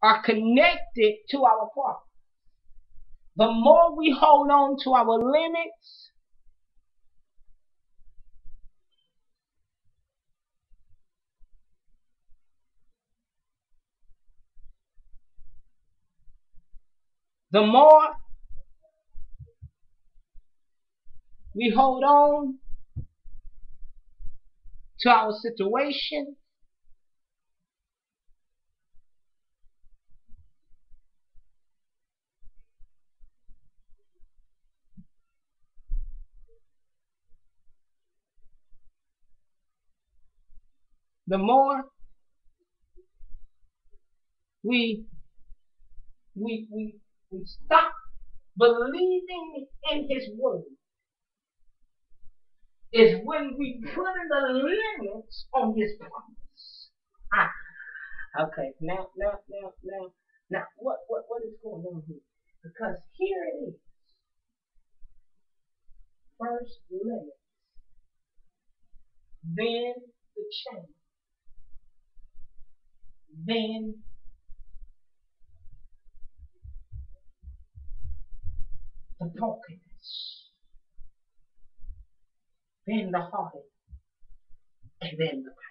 are connected to our problem. The more we hold on to our limits, the more we hold on to our situation, the more we we we we stop believing in his word is when we put the limits on his promise. Ah, okay, now, what is going on here? Because here it is. First limit, then the change, then the brokenness, then the heartache, and then the pain.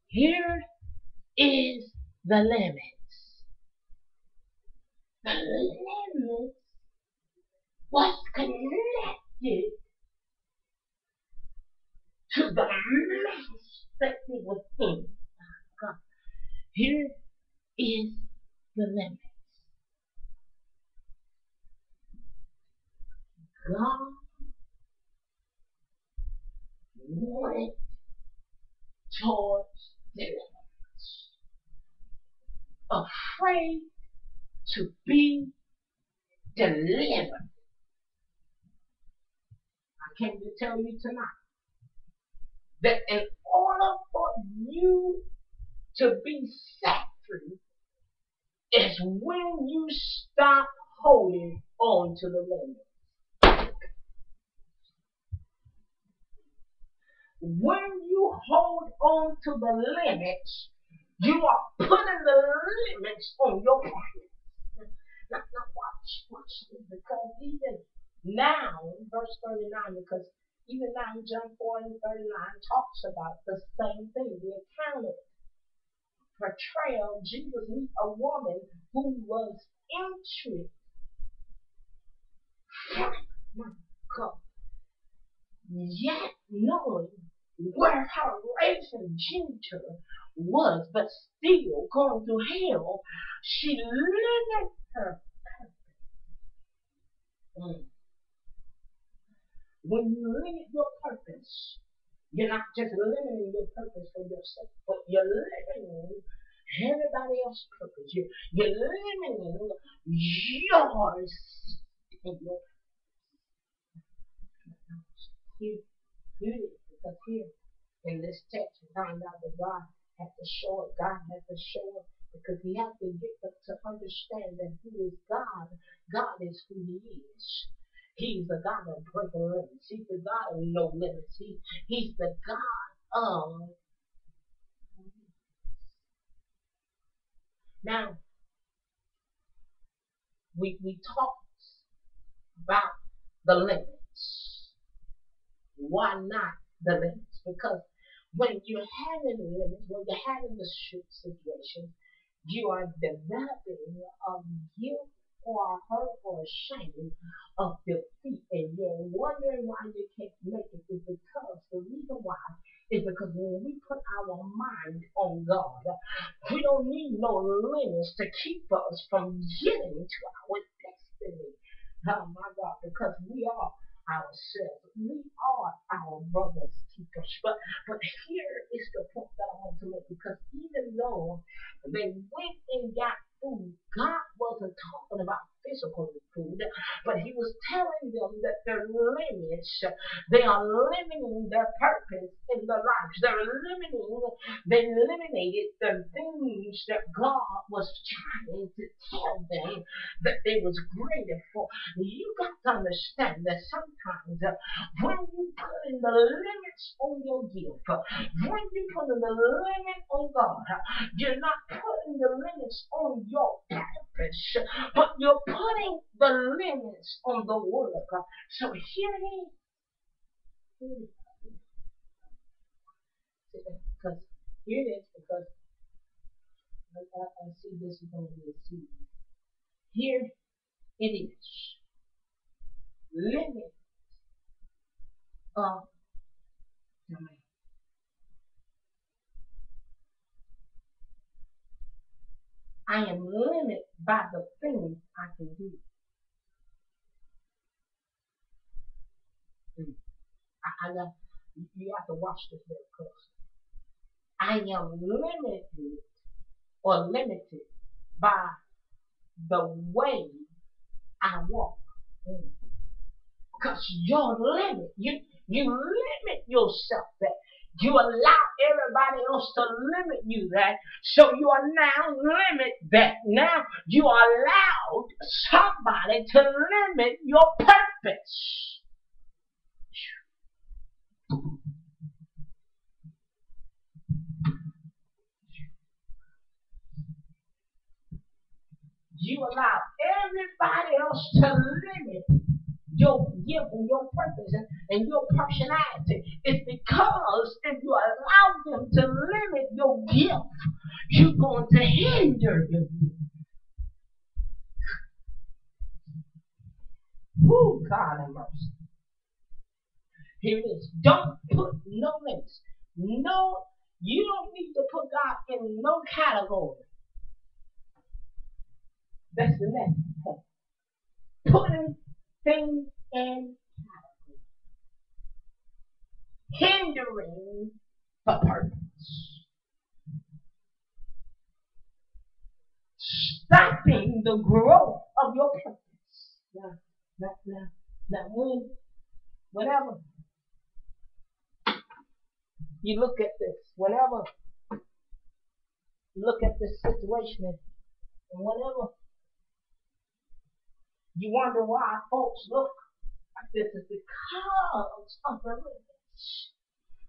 Here is the limits. The limits was connected to the mess that they was in. God. Here is the limit. God wanted towards deliverance. Afraid to be delivered. I came to tell you tonight that in order for you to be set free is when you stop holding on to the limit. When you hold on to the limits, you are putting the limits on your promise. Now watch this, because even now, verse 39, because even now John 4 and 39 talks about the same thing, the account of portrayal. Jesus meets a woman who was intrigued. My God. Yet knowing where her raising gender was, but still going to hell, she limited her purpose. When you limit your purpose, you're not just limiting your purpose for yourself, but you're limiting everybody else's purpose. You're limiting yours and your here, here it is, because here in this text we find out that God had to show it. God had to show it because He had to get us to understand that He is God. God is who He is. He's the God of breaking limits. He's the God of no limits. He's the God of. Now, we talked about the limits. Why not the limits? Because when you're having limits, when you're having the situation, you are developing a guilt or a hurt or a shame of defeat, and you're wondering why you can't make it. Is because the reason why is because when we put our mind on God, we don't need no limits to keep us from getting to our destiny. Oh my God, because we are ourselves. We are our brother's keepers. But here is the point that I want to make, because even though they went and got food, God wasn't talking about physical food, But he was telling them that their limits, they are limiting their purpose in their lives. They eliminated the things that God was trying to tell them that they was greater for. You got to understand that sometimes when you put in the limits on your gift, when you put in the limit on God, you're not putting the limits on your purpose, but you're putting the limits on the word of God. So here it is. Because here it is, because I see this is going to be a seed. Here it is. Limit of domain. I am limited by the things I can do. You have to watch this very closely. I am limited by the way I walk. Because your limit, you limit yourself that you allow everybody else to limit you that. So you are now limit that. Now you allowed somebody to limit your purpose. You allow everybody else to limit your gift and your purpose and your personality. It's because if you allow them to limit your gift, you're going to hinder your gift. Oh, God have mercy. Here it is. Don't put no limits. No, you don't need to put God in no category. That's the next point. Putting things in category. Hindering the purpose. Stopping the growth of your purpose. Now, whenever you look at this, whenever you look at this situation, and whenever you wonder why folks look like this, is because of the limits.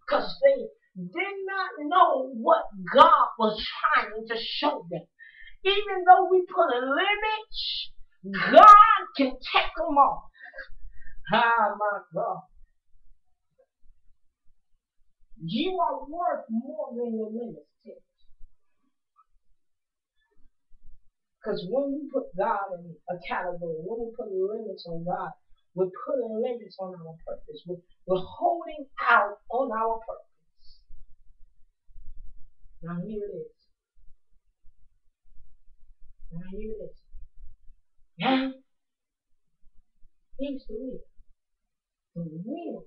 Because they did not know what God was trying to show them. Even though we put a limit, God can take them off. Ah, my God. You are worth more than your limits. Because when we put God in a category, when we put limits on God, we're putting limits on our purpose. We're holding out on our purpose. Now here it is. Now, here's the will. The will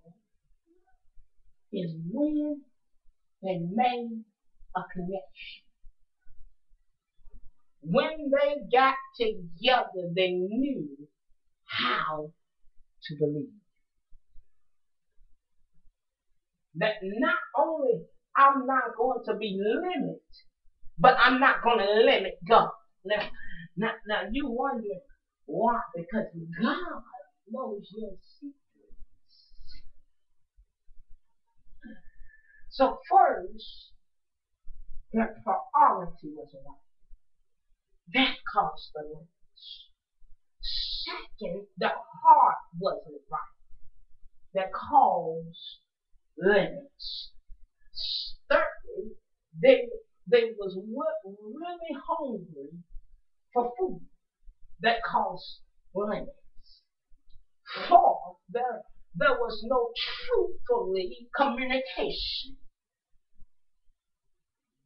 is when they made a connection. When they got together, they knew how to believe. That not only I'm not going to be limited, but I'm not going to limit God. Now you wonder why? Because God knows your secrets. So first, their priority was right. That caused the limits. Second, the heart wasn't right. That caused limits. Thirdly, they was really hungry for food. That caused limits. Fourth, there was no truthfully communication.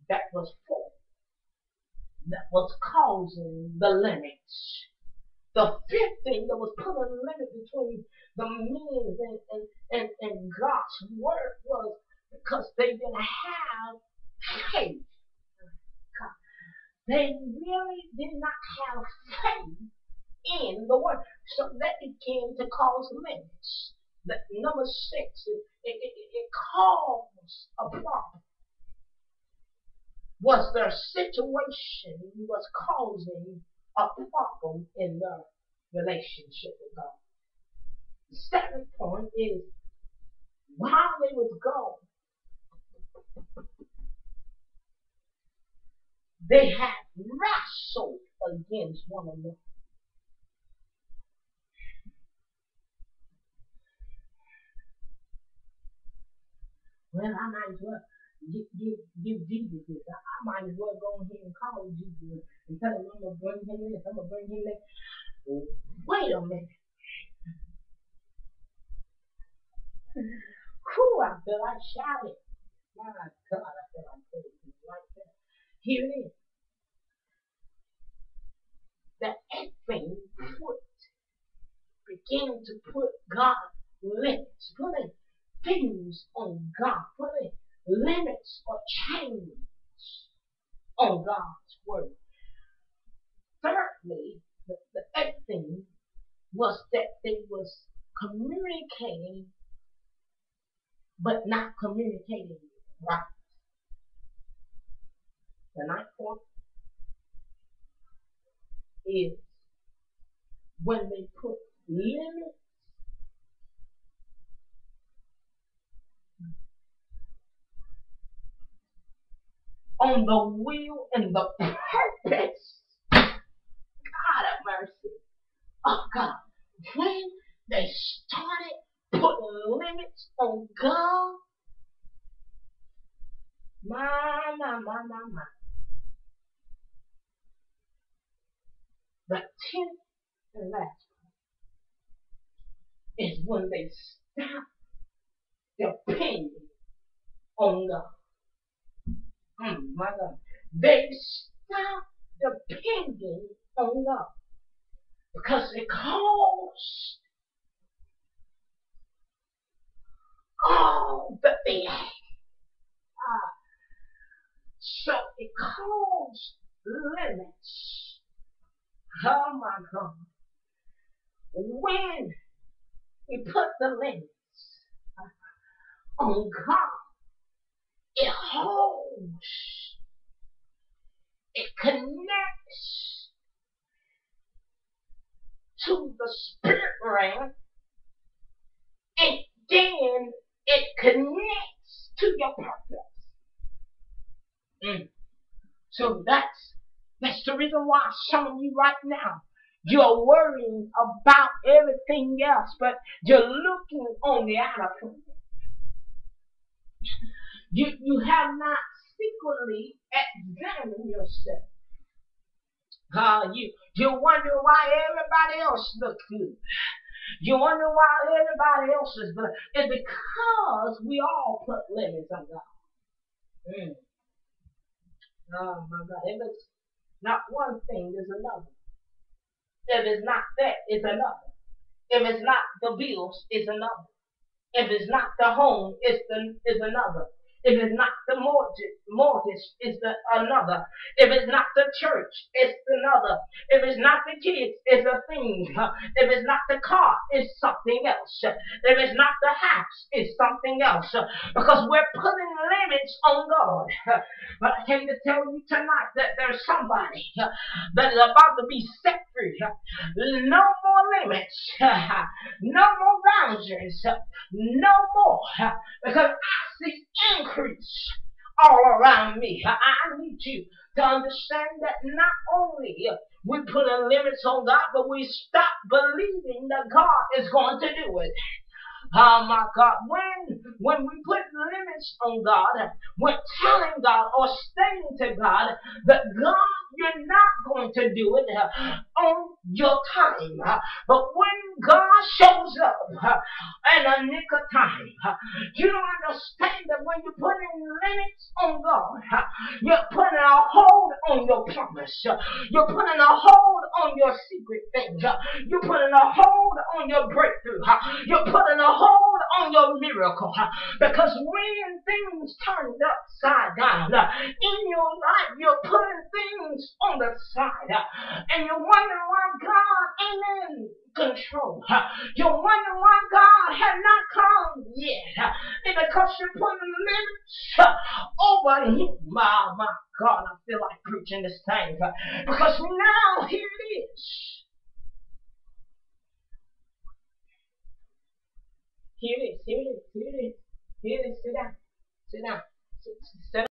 That was fourth. That was causing the limits. The fifth thing that was putting a limit between the men and God's word was because they didn't have faith. They really did not have faith in the word. So that began to cause limits. The number 6, it caused a problem. Was their situation was causing a problem in their relationship with God. The second point is while they was gone, they had wrestled against one another. Well, I might as well give Jesus this. I might as well go ahead and call Jesus and tell him I'm going to bring him this, I'm going to bring him that. Wait a minute. Whew, I feel like shouting. My God, I feel like praising right there. Here it is. The thing began to put God limits, putting things on God, putting limits or chains on God's word. Thirdly, the eighth thing was that they was communicating but not communicating right. The ninth point is when they put limits on the will and the purpose, God have mercy, of God. When they started putting limits on God, my. The 10th and last point is when they stop depending on God. My God. They stop depending on God because it caused all that they had. So it caused limits. Oh my God. When we put the limits on God, it holds, it connects to the spirit realm, and then it connects to your purpose. So that's the reason why some of you right now, you're worrying about everything else, but you're looking on the outer point. You have not secretly examined yourself. You wonder why everybody else looks good. You wonder why everybody else is good. It's because we all put limits on God. Oh my God. If it's not one thing, there's another. If it's not that, it's another. If it's not the bills, it's another. If it's not the home, it's another. If it's not the mortgage, it's another. If it's not the church, it's another. If it's not the kids, it's a thing. If it's not the car, it's something else. If it's not the house, it's something else. Because we're putting limits on God. But I came to tell you tonight that there's somebody that is about to be set free. No more limits. No more boundaries. No more. Because I see increase all around me. I need you to understand that not only we put a limits on God, but we stop believing that God is going to do it. Oh my God, when we put limits on God, we're telling God or stating to God that God, you're not going to do it on your time. But when God shows up in a nick of time, you don't understand that when you're putting limits on God, you're putting a hold on your promise. You're putting a hold on your secret things. You're putting a hold on your breakthrough. You're putting a hold on your miracle. Because when things turned upside down in your life, you're putting things on the side, and you're wondering why God ain't in control. You're wondering why God has not come yet. It's because you're putting limits over Him. My God, I feel like preaching this thing. Because now here it is. Here it is. Here it is. Here it is. Here it is. Sit down. Sit down. Sit